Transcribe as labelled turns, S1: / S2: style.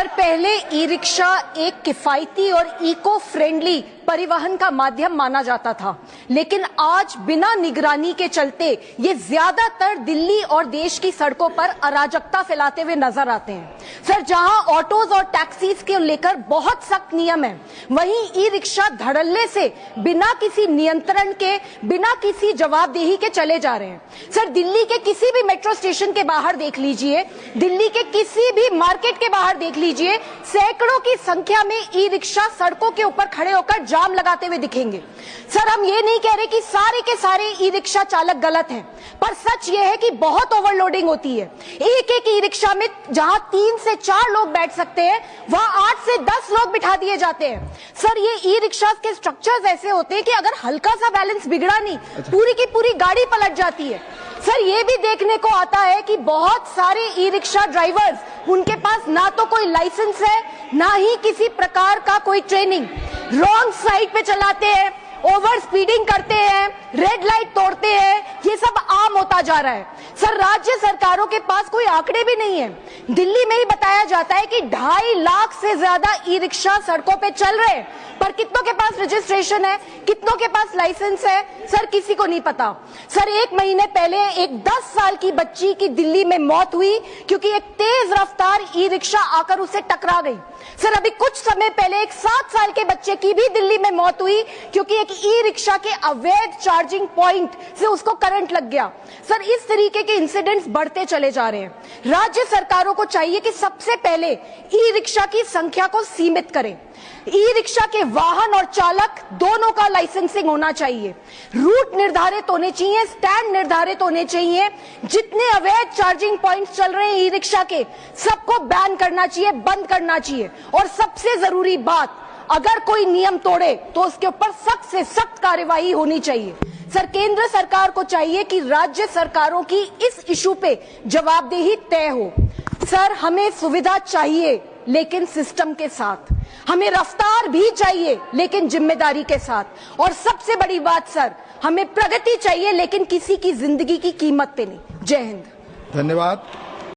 S1: Sir, पहले e rickshaw एक किफायती और इको फ्रेंडली परिवहन का माध्यम माना जाता था, लेकिन आज बिना निगरानी के चलते ये ज्यादातर दिल्ली और देश की सड़कों पर अराजकता फैलाते हुए नजर आते हैं। सर, जहां ऑटोज और टैक्सीज के लेकर बहुत सख्त नियम है, वहीं ई रिक्शा धड़ल्ले से बिना किसी नियंत्रण के, बिना किसी जवाबदेही के चले जा रहे हैं। सर, दिल्ली के किसी भी मेट्रो स्टेशन के बाहर देख लीजिए, दिल्ली के किसी भी मार्केट के बाहर देख लीजिए, सैकड़ों की संख्या में ई रिक्शा सड़कों के ऊपर खड़े होकर जाम लगाते हुए दिखेंगे। सर, हम ये नहीं कह रहे कि सारे के सारे ई रिक्शा चालक गलत हैं, पर सच ये है कि बहुत ओवरलोडिंग होती है। एक एक ई रिक्शा में जहां 3 से 4 लोग बैठ सकते हैं, वहां 8 से 10 लोग बिठा दिए जाते हैं। सर, ये ई रिक्शा के स्ट्रक्चर्स ऐसे होते हैं कि अगर हल्का सा बैलेंस बिगड़ा नहीं, पूरी की पूरी गाड़ी पलट जाती है। सर, ये भी देखने को आता है कि बहुत सारे ई रिक्शा ड्राइवर्स, उनके पास ना तो कोई लाइसेंस है, ना ही किसी प्रकार का कोई ट्रेनिंग, रॉन्ग साइड पे चलाते हैं, ओवर स्पीडिंग करते हैं, रेड लाइट तोड़ते हैं, ये सब आम होता जा रहा है। सर, राज्य सरकारों के पास कोई आंकड़े भी नहीं है। दिल्ली में ही बताया जाता है कि 2.5 लाख से ज्यादा ई रिक्शा सड़कों पे चल रहे हैं, पर कितनों के पास रजिस्ट्रेशन है, कितनों के पास लाइसेंस है, सर किसी को नहीं पता। सर, 1 महीने पहले एक 10 साल की बच्ची की दिल्ली में मौत हुई क्योंकि एक तेज रफ्तार ई रिक्शा आकर उसे टकरा गई। सर, अभी कुछ समय पहले एक 7 साल के बच्चे की भी दिल्ली में मौत हुई क्योंकि एक ई रिक्शा के अवैध चार्जिंग पॉइंट से उसको करंट लग गया। सर, इस तरीके के इंसिडेंट्स बढ़ते चले जा रहे हैं। राज्य सरकारों को चाहिए कि सबसे पहले ई रिक्शा की संख्या को सीमित करें। ई रिक्शा के वाहन और चालक दोनों का लाइसेंसिंग होना चाहिए, रूट निर्धारित होने चाहिए, स्टैंड निर्धारित होने चाहिए। जितने अवैध चार्जिंग पॉइंट्स चल रहे हैं ई रिक्शा के, सबको बैन करना चाहिए, बंद करना चाहिए। और सबसे जरूरी बात, अगर कोई नियम तोड़े तो उसके ऊपर सख्त से सख्त कार्यवाही होनी चाहिए। सर, केंद्र सरकार को चाहिए कि राज्य सरकारों की इस इशू पे जवाबदेही तय हो। सर, हमें सुविधा चाहिए लेकिन सिस्टम के साथ, हमें रफ्तार भी चाहिए लेकिन जिम्मेदारी के साथ, और सबसे बड़ी बात सर, हमें प्रगति चाहिए लेकिन किसी की जिंदगी की कीमत पे नहीं। जय हिंद।
S2: धन्यवाद।